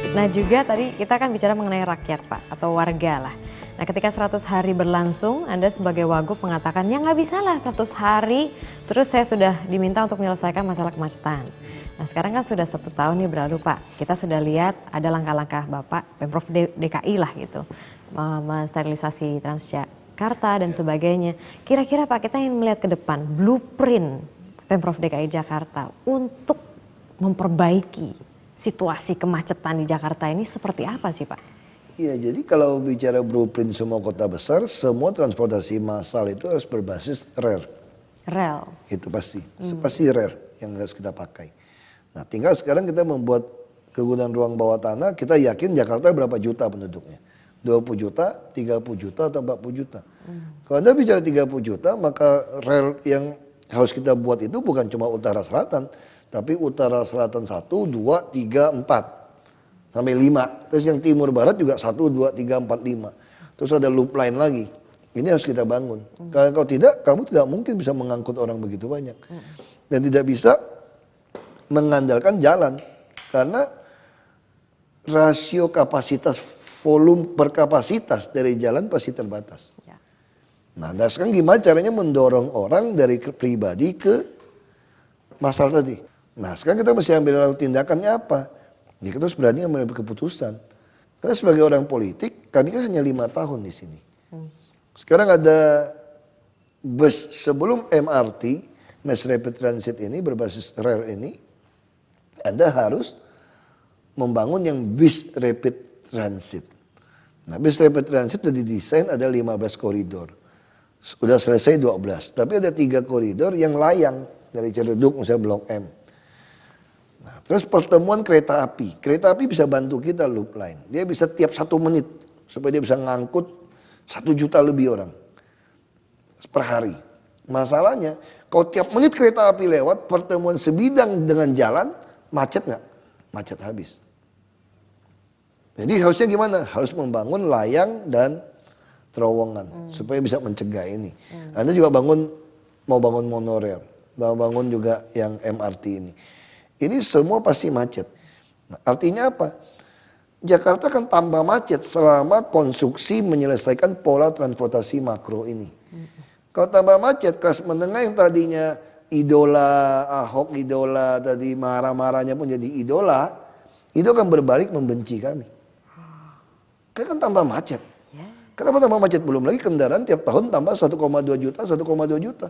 Nah juga tadi kita kan bicara mengenai rakyat Pak, atau warga lah. Nah ketika 100 hari berlangsung, Anda sebagai Wagub mengatakan, ya nggak bisa lah 100 hari, terus saya sudah diminta untuk menyelesaikan masalah kemacetan. Nah sekarang kan sudah 1 tahun nih berlalu Pak, kita sudah lihat ada langkah-langkah Bapak, Pemprov DKI lah gitu, mensterilisasi Transjakarta dan sebagainya. Kira-kira Pak, kita ingin melihat ke depan, blueprint Pemprov DKI Jakarta untuk memperbaiki situasi kemacetan di Jakarta ini seperti apa sih Pak? Iya, jadi kalau bicara blueprint semua kota besar, semua transportasi massal itu harus berbasis rel. Rel? Itu pasti, pasti rel yang harus kita pakai. Nah tinggal sekarang kita membuat kegunaan ruang bawah tanah, kita yakin Jakarta berapa juta penduduknya? 20 juta, 30 juta, atau 40 juta. Kalau Anda bicara 30 juta, maka rel yang harus kita buat itu bukan cuma utara selatan, tapi utara selatan 1, 2, 3, 4 sampai 5. Terus yang timur barat juga 1, 2, 3, 4, 5. Terus ada loop line lagi. Ini harus kita bangun. Kalau tidak, kamu tidak mungkin bisa mengangkut orang begitu banyak. Dan tidak bisa mengandalkan jalan. Karena rasio kapasitas volume per kapasitas dari jalan pasti terbatas. Nah, sekarang gimana caranya mendorong orang dari pribadi ke massal tadi? Nah sekarang kita mesti ambil tindakannya apa? Ya kita harus berani ambil keputusan. Karena sebagai orang politik, kami kan hanya 5 tahun di sini. Sekarang ada bus sebelum MRT, Mass Rapid Transit ini berbasis rel ini, Anda harus membangun yang bis rapid transit. Nah bis rapid transit sudah didesain ada 15 koridor. Sudah selesai 12. Tapi ada 3 koridor yang layang dari Ciledug misalnya Blok M. Nah, terus pertemuan kereta api. Kereta api bisa bantu kita loop line. Dia bisa tiap 1 menit supaya dia bisa ngangkut 1 juta lebih orang per hari. Masalahnya, kalau tiap menit kereta api lewat, pertemuan sebidang dengan jalan, macet nggak? Macet habis. Jadi harusnya gimana? Harus membangun layang dan terowongan supaya bisa mencegah ini. Anda juga mau bangun monorail, mau bangun juga yang MRT ini. Ini semua pasti macet. Nah, artinya apa? Jakarta kan tambah macet selama konstruksi menyelesaikan pola transportasi makro ini. Kalau tambah macet, kelas menengah yang tadinya idola Ahok, idola tadi marah-marahnya pun jadi idola, itu akan berbalik membenci kami. Kan tambah macet. Kenapa tambah macet? Belum lagi kendaraan tiap tahun tambah 1,2 juta, 1,2 juta.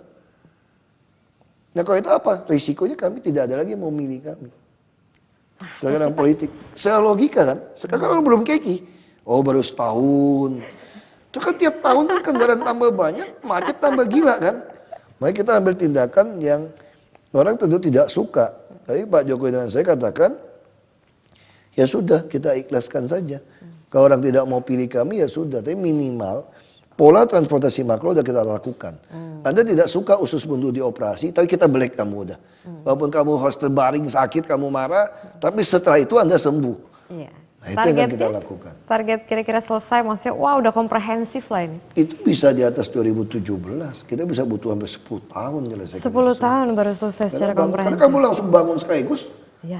Nah kalau itu apa? Risikonya kami tidak ada lagi yang mau milih kami. Sebagai orang politik. Secara logika kan, sekarang kan belum keki. Oh baru setahun. Itu kan tiap tahun kan kendaraan tambah banyak, macet tambah gila kan. Maka kita ambil tindakan yang orang tentu tidak suka. Tapi Pak Jokowi dengan saya katakan, ya sudah kita ikhlaskan saja. Kalau orang tidak mau pilih kami ya sudah. Tapi minimal pola transportasi makro sudah kita lakukan. Anda tidak suka usus buntu dioperasi, tapi kita black kamu udah. Walaupun kamu harus terbaring sakit, kamu marah, tapi setelah itu Anda sembuh. Nah, itu yang kita lakukan. Target kira-kira selesai, maksudnya wah udah komprehensif lah ini. Itu bisa di atas 2017. Kita bisa butuh sampai 10 tahun nyelesaikan. 10 tahun baru selesai secara komprehensif. Karena kamu langsung bangun sekaligus,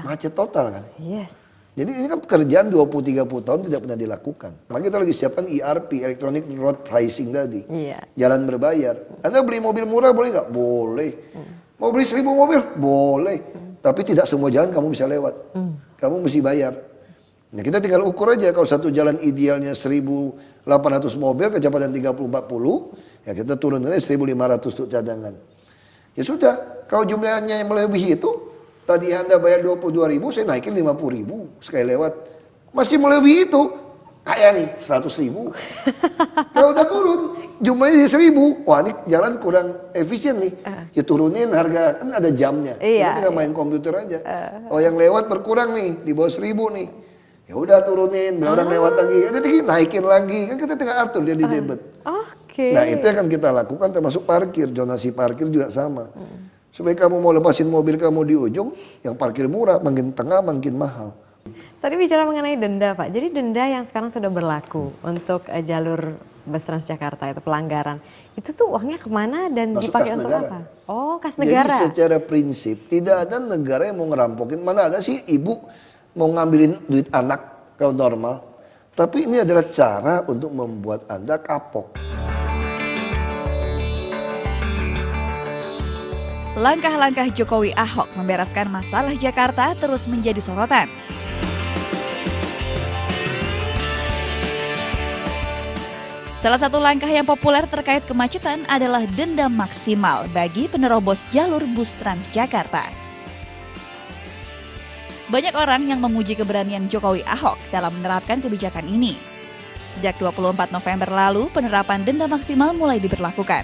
macet total kan. Yes. Jadi ini kan pekerjaan 20-30 tahun tidak pernah dilakukan. Maka kita lagi siapkan ERP, Electronic Road Pricing tadi. Jalan berbayar. Anda beli mobil murah boleh nggak? Boleh. Mau beli 1000 mobil? Boleh. Tapi tidak semua jalan kamu bisa lewat. Kamu mesti bayar. Nah, kita tinggal ukur aja kalau satu jalan idealnya 1.800 mobil, kecepatan 30-40, ya kita turun aja 1.500 untuk cadangan. Ya sudah, kalau jumlahnya yang melebihi itu, tadi Anda bayar 22.000, saya naikin 50.000 sekali lewat. Masih melebihi itu, kayak nih 100.000. Kalau udah turun, jumlahnya 1.000, wah ini jalan kurang efisien nih. Ya turunin harga, kan ada jamnya. Kita tinggal main komputer aja. Oh yang lewat berkurang nih, di bawah 1.000 nih. Ya udah turunin, orang lewat lagi, nanti naikin lagi, kan kita tinggal atur dia di debit. Nah itu yang akan kita lakukan termasuk parkir, zonasi parkir juga sama. Supaya kamu mau lepasin mobil kamu di ujung, yang parkir murah, makin tengah makin mahal. Tadi bicara mengenai denda Pak, jadi denda yang sekarang sudah berlaku untuk jalur bus Transjakarta itu pelanggaran, itu tuh uangnya kemana dan dipakai untuk apa? Oh, kas negara. Jadi secara prinsip, tidak ada negara yang mau ngerampokin, mana ada sih ibu mau ngambilin duit anak kalau normal. Tapi ini adalah cara untuk membuat Anda kapok. Langkah-langkah Jokowi Ahok membereskan masalah Jakarta terus menjadi sorotan. Salah satu langkah yang populer terkait kemacetan adalah denda maksimal bagi penerobos jalur bus Transjakarta. Banyak orang yang memuji keberanian Jokowi Ahok dalam menerapkan kebijakan ini. Sejak 24 November lalu, penerapan denda maksimal mulai diberlakukan.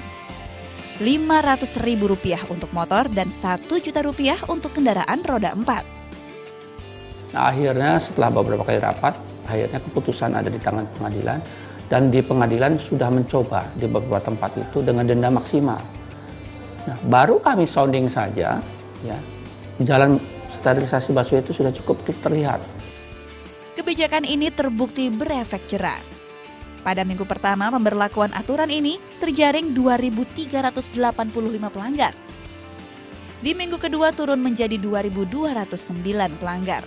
Rp500.000 untuk motor dan Rp1 juta untuk kendaraan roda 4. Nah, akhirnya setelah beberapa kali rapat, akhirnya keputusan ada di tangan pengadilan. Dan di pengadilan sudah mencoba di beberapa tempat itu dengan denda maksimal. Nah, baru kami sounding saja, ya, jalan sterilisasi busway itu sudah cukup terlihat. Kebijakan ini terbukti berefek jerah. Pada minggu pertama pemberlakuan aturan ini, terjaring 2.385 pelanggar. Di minggu kedua turun menjadi 2.209 pelanggar.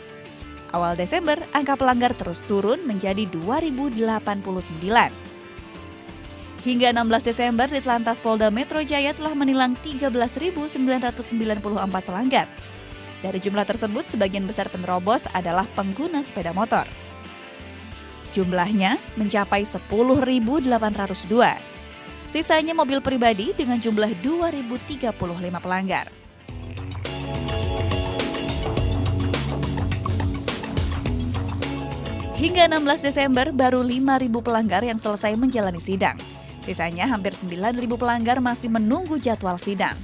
Awal Desember, angka pelanggar terus turun menjadi 2.089. Hingga 16 Desember, Ditlantas Polda Metro Jaya telah menilang 13.994 pelanggar. Dari jumlah tersebut, sebagian besar penerobos adalah pengguna sepeda motor. Jumlahnya mencapai 10.802. Sisanya mobil pribadi dengan jumlah 2.035 pelanggar. Hingga 16 Desember, baru 5.000 pelanggar yang selesai menjalani sidang. Sisanya hampir 9.000 pelanggar masih menunggu jadwal sidang.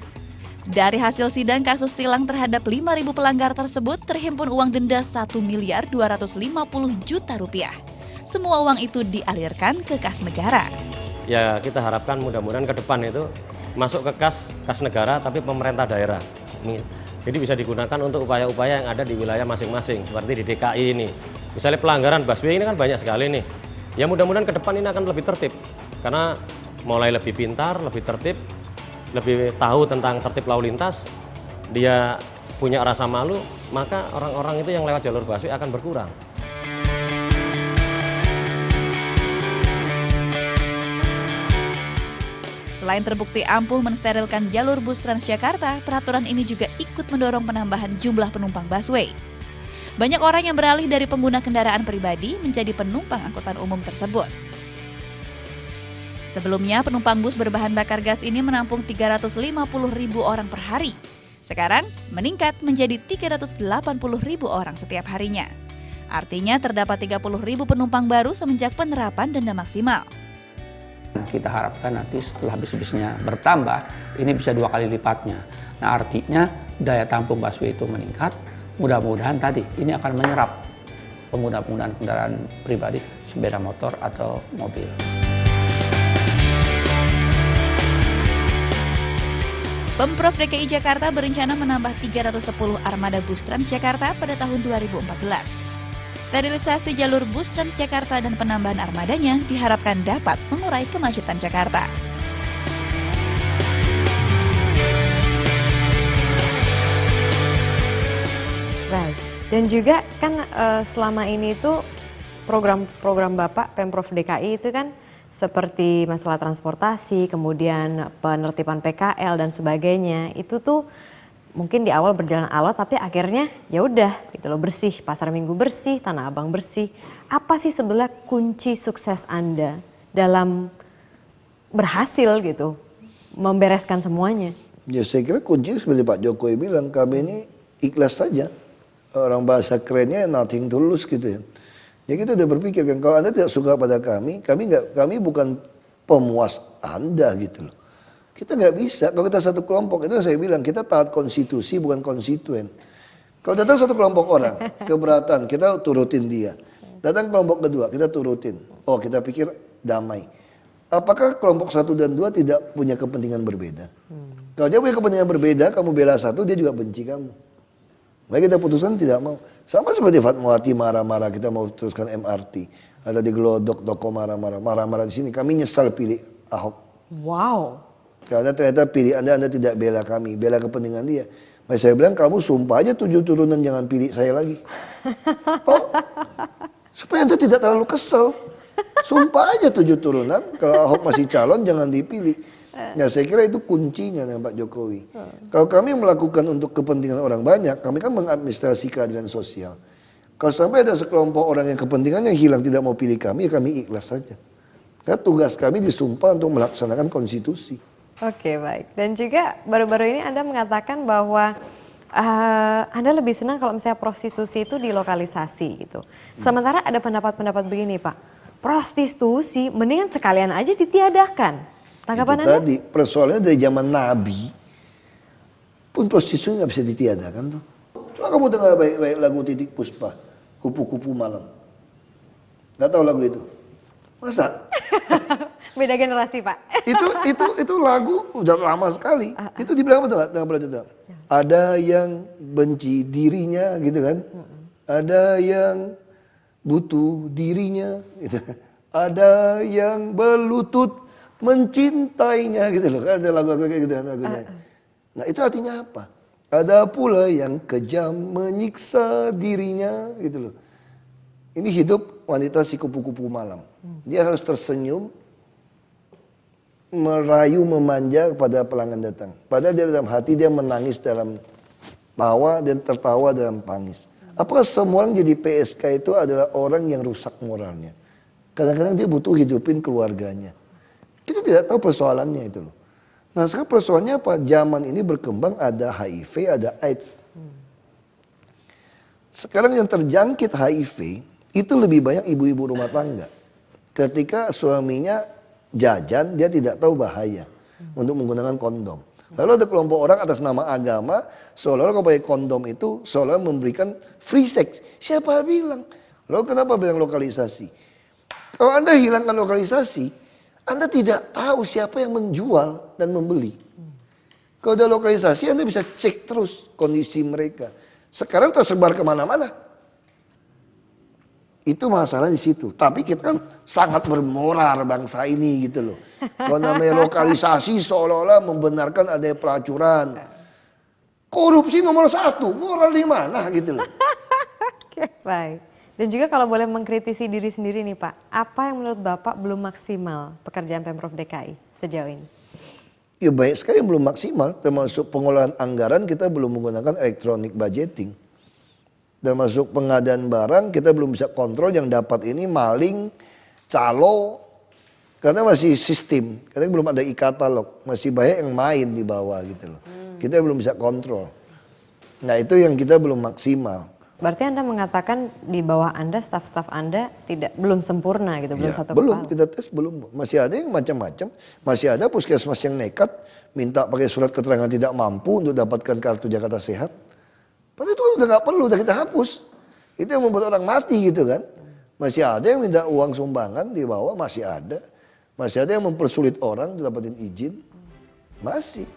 Dari hasil sidang kasus tilang terhadap 5.000 pelanggar tersebut terhimpun uang denda Rp1.250.000.000. Semua uang itu dialirkan ke kas negara. Ya kita harapkan mudah-mudahan ke depan itu masuk ke kas negara tapi pemerintah daerah. Jadi bisa digunakan untuk upaya-upaya yang ada di wilayah masing-masing seperti di DKI ini. Misalnya pelanggaran busway ini kan banyak sekali nih. Ya mudah-mudahan ke depan ini akan lebih tertib. Karena mulai lebih pintar, lebih tertib, lebih tahu tentang tertib lalu lintas, dia punya rasa malu, maka orang-orang itu yang lewat jalur busway akan berkurang. Selain terbukti ampuh mensterilkan jalur bus Transjakarta, peraturan ini juga ikut mendorong penambahan jumlah penumpang busway. Banyak orang yang beralih dari pengguna kendaraan pribadi menjadi penumpang angkutan umum tersebut. Sebelumnya, penumpang bus berbahan bakar gas ini menampung 350.000 orang per hari. Sekarang, meningkat menjadi 380.000 orang setiap harinya. Artinya, terdapat 30.000 penumpang baru semenjak penerapan denda maksimal. Kita harapkan nanti setelah bis-bisnya bertambah, ini bisa 2 kali lipatnya. Nah, artinya daya tampung busway itu meningkat. Mudah-mudahan tadi ini akan menyerap pengguna-penggunaan kendaraan pribadi, sepeda motor atau mobil. Pemprov DKI Jakarta berencana menambah 310 armada bus Transjakarta pada tahun 2014. Sterilisasi jalur bus Transjakarta dan penambahan armadanya diharapkan dapat mengurai kemacetan Jakarta. Baik. Dan juga kan selama ini itu program-program Bapak Pemprov DKI itu kan seperti masalah transportasi, kemudian penertiban PKL dan sebagainya. Itu tuh mungkin di awal berjalan alot, tapi akhirnya ya udah gitu loh, bersih, Pasar Minggu bersih, Tanah Abang bersih. Apa sih sebenarnya kunci sukses Anda dalam berhasil gitu membereskan semuanya? Ya saya kira kuncinya seperti Pak Jokowi bilang, kami ini ikhlas saja. Orang bahasa kerennya nothing tulus gitu ya. Ya kita udah berpikir kan, kalau Anda tidak suka pada kami bukan pemuas Anda gitu loh. Kita nggak bisa, kalau kita satu kelompok, itu yang saya bilang, kita taat konstitusi bukan konstituen. Kalau datang satu kelompok orang, keberatan, kita turutin dia. Datang kelompok kedua, kita turutin. Oh, kita pikir damai. Apakah kelompok 1 dan 2 tidak punya kepentingan berbeda? Kalau dia punya kepentingan berbeda, kamu bela satu, dia juga benci kamu. Maka kita putuskan tidak mau. Sama seperti Fatmawati marah-marah, kita mau putuskan MRT. Ada di Glodok, toko marah-marah di sini. Kami nyesal pilih Ahok. Wow. Karena ternyata pilih Anda tidak bela kami, bela kepentingan dia. Maka saya bilang, kamu sumpah aja 7 turunan, jangan pilih saya lagi. Oh, supaya Anda tidak terlalu kesel. Sumpah aja 7 turunan, kalau Ahok masih calon jangan dipilih. Nah saya kira itu kuncinya dengan Pak Jokowi. Kalau kami melakukan untuk kepentingan orang banyak, kami kan mengadministrasi keadilan sosial. Kalau sampai ada sekelompok orang yang kepentingannya hilang tidak mau pilih kami, ya kami ikhlas saja. Karena tugas kami disumpah untuk melaksanakan konstitusi. Oke, baik. Dan juga baru-baru ini Anda mengatakan bahwa Anda lebih senang kalau misalnya prostitusi itu dilokalisasi gitu. Sementara ada pendapat-pendapat begini, Pak. Prostitusi mendingan sekalian aja ditiadakan. Tanggapan Anda? Tadi persoalannya dari zaman Nabi pun prostitusi nggak bisa ditiadakan tuh. Coba kamu dengar baik-baik lagu Titik Puspa, Kupu-Kupu Malam. Nggak tahu lagu itu? Masa? Beda generasi, Pak. Itu lagu udah lama sekali. Itu dibilang apa tuh? Ada yang benci dirinya gitu kan. Ada yang butuh dirinya gitu. Ada yang berlutut mencintainya gitu loh. Kan ada lagu-lagu kayak gitu lagunya. Nah, itu artinya apa? Ada pula yang kejam menyiksa dirinya gitu loh. Ini hidup wanita si kupu-kupu malam. Dia harus tersenyum, merayu, memanja kepada pelanggan datang. Padahal dia dalam hati dia menangis dalam tawa dan tertawa dalam tangis. Apakah semua orang jadi PSK itu adalah orang yang rusak moralnya? Kadang-kadang dia butuh hidupin keluarganya. Kita tidak tahu persoalannya itu loh. Nah sekarang persoalannya apa? Zaman ini berkembang, ada HIV, ada AIDS. Sekarang yang terjangkit HIV itu lebih banyak ibu-ibu rumah tangga. Ketika suaminya jajan, dia tidak tahu bahaya untuk menggunakan kondom. Lalu ada kelompok orang atas nama agama, seolah-olah kalau pakai kondom itu seolah memberikan free sex. Siapa bilang? Lalu kenapa bilang lokalisasi? Kalau Anda hilangkan lokalisasi, Anda tidak tahu siapa yang menjual dan membeli. Kalau ada lokalisasi, Anda bisa cek terus kondisi mereka. Sekarang tersebar kemana-mana. Itu masalah di situ. Tapi kita kan sangat bermoral bangsa ini gitu loh. Kalau namanya lokalisasi seolah-olah membenarkan ada pelacuran. Korupsi nomor 1, moral di mana gitu loh. Oke, baik. Dan juga kalau boleh mengkritisi diri sendiri nih Pak, apa yang menurut Bapak belum maksimal pekerjaan Pemprov DKI sejauh ini? Ya baik sekali yang belum maksimal, termasuk pengolahan anggaran kita belum menggunakan electronic budgeting. Termasuk pengadaan barang kita belum bisa kontrol yang dapat ini maling, calo, karena masih sistem, karena belum ada e-katalog, masih banyak yang main di bawah gitu loh. Kita belum bisa kontrol. Nah itu yang kita belum maksimal. Berarti Anda mengatakan di bawah Anda, staf-staf Anda belum sempurna gitu, belum Ya, satu belum, kepala. kita tes belum. Masih ada yang macam-macam. Masih ada puskesmas yang nekat minta pakai surat keterangan tidak mampu untuk dapatkan kartu Jakarta Sehat. Padahal itu udah nggak perlu, udah kita hapus. Itu yang membuat orang mati gitu kan. Masih ada yang minta uang sumbangan di bawah, masih ada. Masih ada yang mempersulit orang untuk dapetin izin. Masih.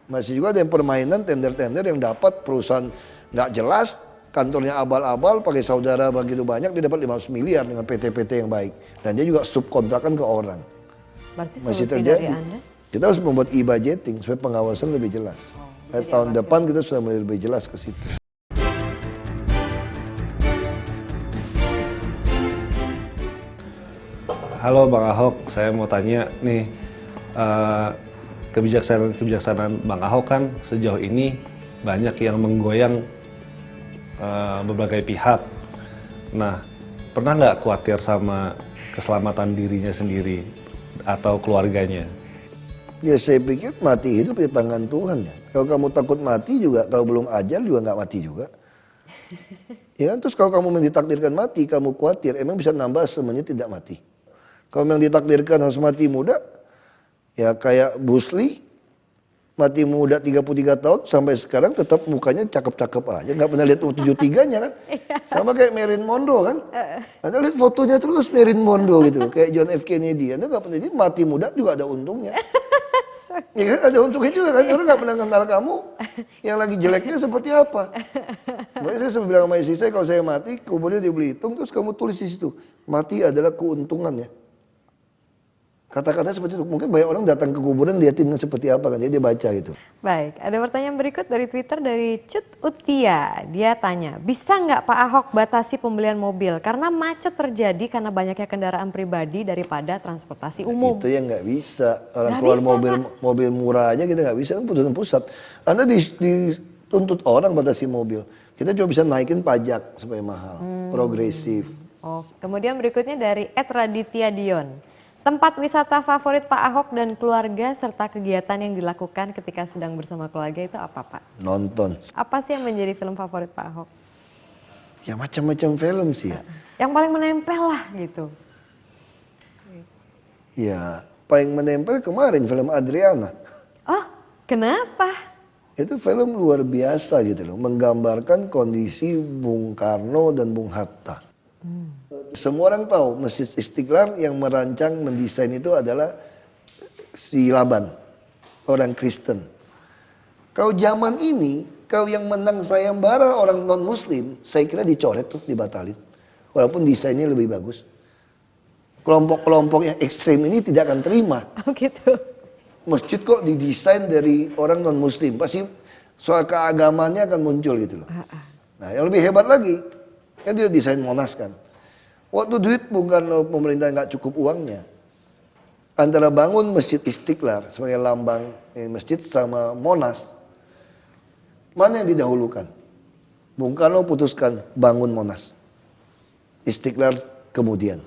Masih juga ada yang permainan tender-tender yang dapat perusahaan nggak jelas, kantornya abal-abal, pakai saudara begitu banyak, dia dapat 500 miliar dengan PT-PT yang baik. Dan dia juga subkontrakkan ke orang. Berarti Masih solusi terjadi. dari Anda? Kita harus membuat e-budgeting supaya pengawasan lebih jelas. Tahun depan kita sudah mulai lebih jelas ke situ. Halo Bang Ahok, saya mau tanya nih, kebijaksanaan Bang Ahok kan sejauh ini banyak yang menggoyang berbagai pihak. Nah, pernah nggak khawatir sama keselamatan dirinya sendiri atau keluarganya? Ya saya pikir mati hidup di tangan Tuhan ya. Kalau kamu takut mati juga, kalau belum ajal juga nggak mati juga. Ya kan, terus kalau kamu ditakdirkan mati, kamu khawatir, emang bisa nambah semuanya tidak mati. Kalau memang ditakdirkan harus mati muda, ya kayak Bruce Lee, mati muda 33 tahun, sampai sekarang tetap mukanya cakep-cakep aja. Nggak pernah lihat 73-nya kan. Sama kayak Marilyn Monroe kan. Anda lihat fotonya terus Marilyn Monroe gitu loh. Kayak John F. Kennedy. Anda nggak pernah, jadi mati muda juga ada untungnya. Ya kan, ada untungnya juga kan. Orang nggak pernah kenal kamu. Yang lagi jeleknya seperti apa. Makanya saya selalu bilang sama istri saya, kalau saya mati, kuburnya di Belitung, terus kamu tulis di situ. Mati adalah keuntungannya. Kata-kata seperti itu. Mungkin banyak orang datang ke kuburan lihatin seperti apa kan. Jadi dia baca gitu. Baik, ada pertanyaan berikut dari Twitter dari Cut Utia. Dia tanya, bisa nggak Pak Ahok batasi pembelian mobil? Karena macet terjadi karena banyaknya kendaraan pribadi daripada transportasi umum. Itu yang nggak bisa. Orang Nggak keluar bisa, mobil murah aja kita nggak bisa. Kan putusan pusat. Anda dituntut orang batasi mobil. Kita cuma bisa naikin pajak supaya mahal. Progresif. Oh, kemudian berikutnya dari @raditya Dion. Tempat wisata favorit Pak Ahok dan keluarga serta kegiatan yang dilakukan ketika sedang bersama keluarga itu apa Pak? Nonton. Apa sih yang menjadi film favorit Pak Ahok? Ya macam-macam film sih ya. Yang paling menempel lah gitu. Ya paling menempel kemarin film Adriana. Oh, kenapa? Itu film luar biasa gitu loh. Menggambarkan kondisi Bung Karno dan Bung Hatta. Semua orang tahu Masjid Istiqlal yang merancang, mendesain itu adalah si Laban, orang Kristen. Kalau zaman ini, kalau yang menang sayembara orang non-Muslim, saya kira dicoret tuh, dibatalin. Walaupun desainnya lebih bagus. Kelompok-kelompok yang ekstrim ini tidak akan terima. Oh gitu. Masjid kok didesain dari orang non-Muslim, pasti soal keagamannya akan muncul gitu loh. Nah yang lebih hebat lagi, kan dia desain Monas kan. Waktu duit bukan pemerintah nggak cukup uangnya. Antara bangun Masjid Istiqlal sebagai lambang masjid sama Monas, mana yang didahulukan? Bung Karno putuskan bangun Monas. Istiqlal kemudian.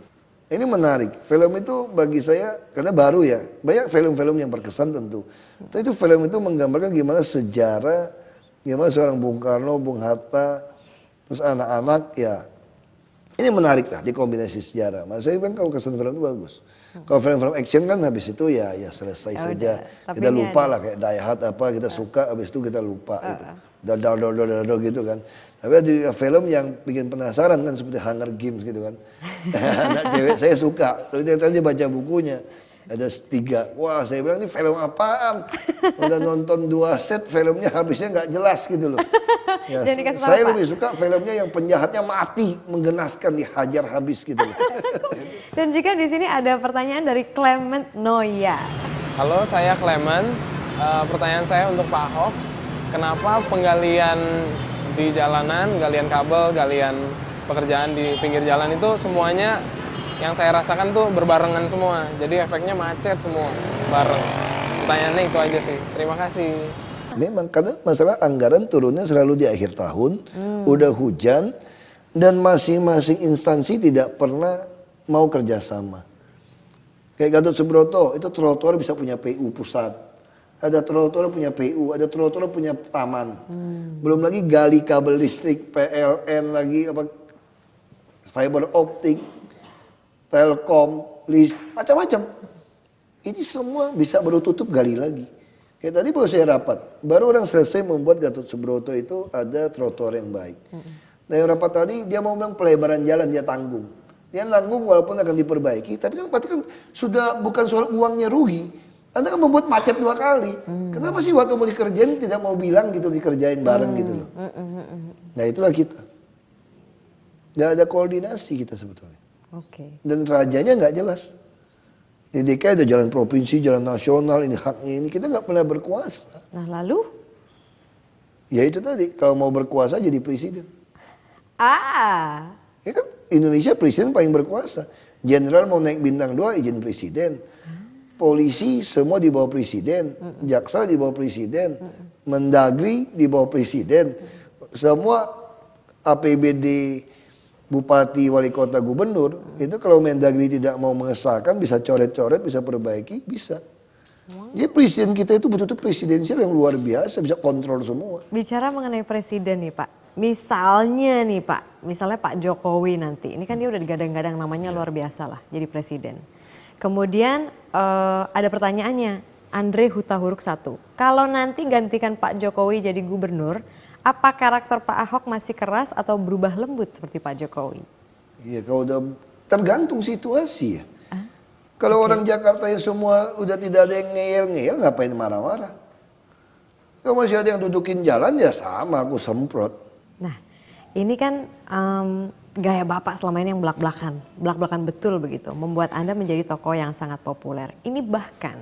Ini menarik. Film itu bagi saya, karena baru ya, banyak film-film yang berkesan tentu. Tapi itu film itu menggambarkan gimana sejarah, gimana seorang Bung Karno, Bung Hatta, terus anak-anak ya. Ini menarik lah, dikombinasi sejarah. Mas saya bilang kalau kesan film itu bagus. Kalau film-film action kan habis itu ya selesai saja. Kita lupa lah kayak Die Hard apa kita suka, habis itu kita lupa gitu. Dadar gitu kan. Tapi ada film yang bikin penasaran kan seperti Hunger Games gitu kan. Anak cewek saya suka. Tapi dia baca bukunya. Ada 3. Wah saya bilang ini film apaan? Udah nonton 2 set filmnya habisnya nggak jelas gitu loh. Ya, saya lebih suka filmnya yang penjahatnya mati, menggenaskan, dihajar habis gitu loh. Dan juga di sini ada pertanyaan dari Clement Noya. Halo, saya Clement. Pertanyaan saya untuk Pak Ahok, kenapa penggalian di jalanan, galian kabel, galian pekerjaan di pinggir jalan itu semuanya yang saya rasakan tuh berbarengan semua, jadi efeknya macet semua bareng. Pertanyaannya itu aja sih. Terima kasih. Memang karena masalah anggaran turunnya selalu di akhir tahun, udah hujan, dan masing-masing instansi tidak pernah mau kerjasama. Kayak Gatot Subroto, itu trotoar bisa punya PU pusat. Ada trotoar punya PU, ada trotoar punya taman. Belum lagi gali kabel listrik, PLN lagi, apa fiber optik, Telkom, list, macam-macam. Ini semua bisa baru tutup gali lagi. Kayak tadi baru saya rapat, baru orang selesai membuat Gatot Subroto itu ada trotoar yang baik. Nah yang rapat tadi dia mau bilang pelebaran jalan dia tanggung. Dia nanggung walaupun akan diperbaiki, tapi kan berarti kan sudah bukan soal uangnya rugi. Anda kan membuat macet 2 kali. Kenapa sih waktu mau dikerjain tidak mau bilang gitu dikerjain bareng gitu loh. Nah itulah kita. Nggak ada koordinasi kita sebetulnya. Oke. Dan rajanya nggak jelas. Di DKI ada jalan provinsi, jalan nasional, ini haknya ini. Kita nggak pernah berkuasa. Nah lalu? Ya itu tadi, kalau mau berkuasa jadi presiden. Ya kan, Indonesia presiden paling berkuasa. Jenderal mau naik bintang 2 izin presiden. Polisi semua di bawah presiden. Jaksa di bawah presiden. Mendagri di bawah presiden. Semua APBD bupati, wali kota, gubernur, itu kalau Mendagri tidak mau mengesahkan, bisa coret-coret, bisa perbaiki, bisa. Jadi presiden kita itu betul-betul presidensial yang luar biasa, bisa kontrol semua. Bicara mengenai presiden nih Pak, misalnya nih Pak, misalnya Pak Jokowi nanti, ini kan dia udah digadang-gadang namanya luar biasa lah, jadi presiden. Kemudian ada pertanyaannya, Andre Huta Huruk 1, kalau nanti gantikan Pak Jokowi jadi gubernur, apa karakter Pak Ahok masih keras atau berubah lembut seperti Pak Jokowi? Iya, kalau udah tergantung situasi ya. Kalau orang Jakarta yang semua udah tidak ada yang ngeyel-ngeyel, ngapain marah-marah? Kalau masih ada yang dudukin jalan ya sama, aku semprot. Nah, ini kan gaya Bapak selama ini yang belak-belakan betul begitu, membuat Anda menjadi tokoh yang sangat populer. Ini bahkan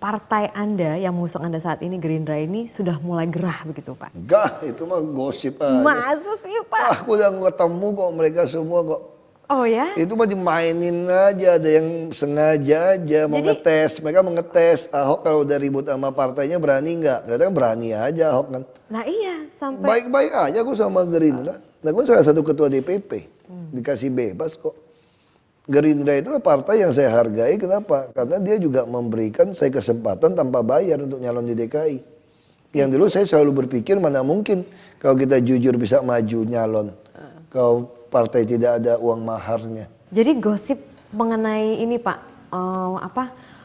partai Anda yang mengusung Anda saat ini, Gerindra ini, sudah mulai gerah begitu Pak? Enggak, itu mah gosip aja. Masa sih Pak? Aku udah ketemu kok mereka semua kok. Oh ya? Itu mah dimainin aja, ada yang sengaja aja mau ngetes. Mereka mau ngetes, Ahok kalau udah ribut sama partainya berani nggak? Kadang berani aja Ahok kan. Nah iya, sampai... Baik-baik aja aku sama Gerindra. Nah, gue salah satu ketua DPP, dikasih bebas kok. Gerindra itulah partai yang saya hargai, kenapa? Karena dia juga memberikan saya kesempatan tanpa bayar untuk nyalon di DKI. Yang dulu saya selalu berpikir mana mungkin kalau kita jujur bisa maju nyalon. Kalau partai tidak ada uang maharnya. Jadi gosip mengenai ini Pak,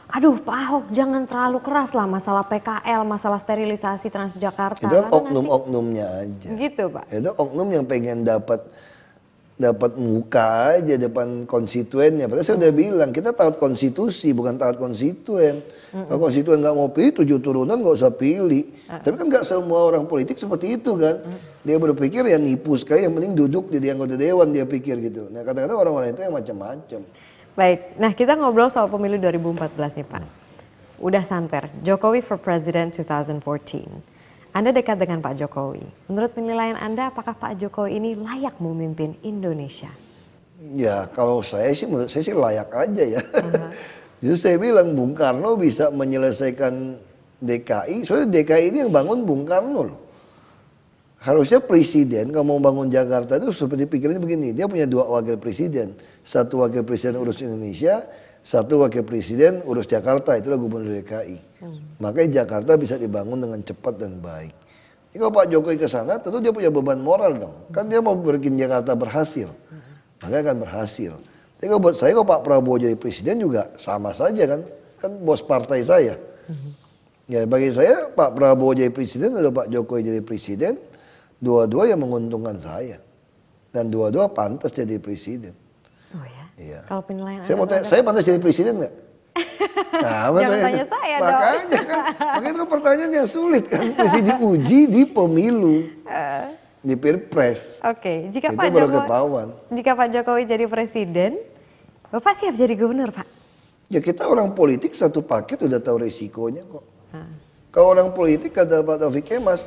aduh Pak Ahok jangan terlalu keras lah masalah PKL, masalah sterilisasi Transjakarta. Itu kan oknum-oknumnya aja. Gitu Pak? Itu oknum yang pengen dapat muka aja depan konstituennya. Padahal saya udah bilang, kita taat konstitusi, bukan taat konstituen. Kalau konstituen nggak mau pilih, 7 turunan nggak usah pilih. Tapi kan nggak semua orang politik seperti itu kan. Dia berpikir ya nipu sekali, yang penting duduk jadi anggota dewan, dia pikir gitu. Nah kadang-kadang orang-orang itu yang macam-macam. Baik, nah kita ngobrol soal pemilu 2014 nih Pak. Udah santer, Jokowi for President 2014. Anda dekat dengan Pak Jokowi. Menurut penilaian Anda, apakah Pak Jokowi ini layak memimpin Indonesia? Ya, kalau saya sih, menurut saya sih layak aja ya. Justru saya bilang Bung Karno bisa menyelesaikan DKI. Soalnya DKI ini yang bangun Bung Karno loh. Harusnya presiden kalau mau bangun Jakarta itu seperti pikirnya begini. Dia punya 2 wakil presiden. 1 wakil presiden urus Indonesia, 1 wakil presiden urus Jakarta, itulah gubernur DKI. Makanya Jakarta bisa dibangun dengan cepat dan baik. Jadi kalau Pak Jokowi ke sana, tentu dia punya beban moral dong. Kan dia mau bikin Jakarta berhasil. Makanya akan berhasil. Tapi kalau buat saya, kalau Pak Prabowo jadi presiden juga sama saja kan. Kan bos partai saya. Ya bagi saya, Pak Prabowo jadi presiden atau Pak Jokowi jadi presiden, dua-dua yang menguntungkan saya. Dan dua-dua pantas jadi presiden. Oh ya? Iya. Kalau penilaian Saya mau tanya, saya pantas jadi presiden nggak? Nah, jangan tanya saya dong. Makanya kan, makanya itu pertanyaan yang sulit kan. Mesti diuji di pemilu, di Pilpres. Oke, jika itu baru ketahuan. Jika Pak Jokowi jadi presiden, Bapak siap jadi gubernur Pak? Ya kita orang politik satu paket udah tahu resikonya kok. Kalau orang politik kata Pak Taufik Kemas,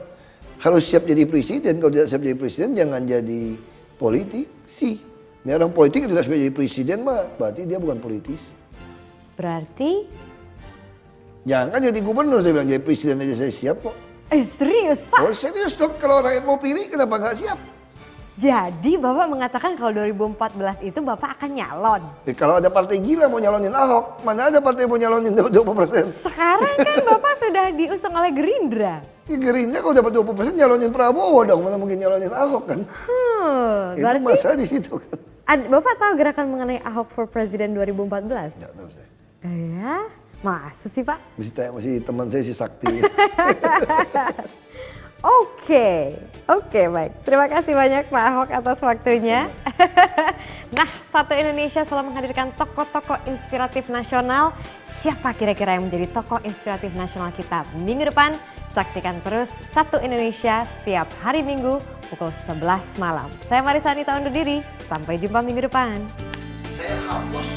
harus siap jadi presiden. Kalau tidak siap jadi presiden, jangan jadi politisi. Ini orang politik tidak siap jadi presiden mah, berarti dia bukan politisi. Berarti? Jangan jadi gubernur, saya bilang jadi presiden aja saya siap kok. Serius Pak? Oh serius dong, kalau rakyat mau pilih kenapa nggak siap? Jadi Bapak mengatakan kalau 2014 itu Bapak akan nyalon? Kalau ada partai gila mau nyalonin Ahok, mana ada partai mau nyalonin 20%? Sekarang kan Bapak sudah diusung oleh Gerindra. Ya, Gerindra kalau dapat 20% nyalonin Prabowo dong, mana mungkin nyalonin Ahok kan? Itu berarti masalah di situ kan. Bapak tahu gerakan mengenai Ahok for President 2014? Nggak tahu saya. Ya, masa sih Pak? Masih teman saya si Sakti. Oke, baik. Terima kasih banyak Pak Ahok atas waktunya. Nah, Satu Indonesia selalu menghadirkan tokoh-tokoh inspiratif nasional Siapa kira-kira yang menjadi tokoh inspiratif nasional kita minggu depan? Saksikan terus Satu Indonesia setiap hari Minggu pukul 11 malam. Saya Marisa Anita undur diri, sampai jumpa minggu depan. Saya hapus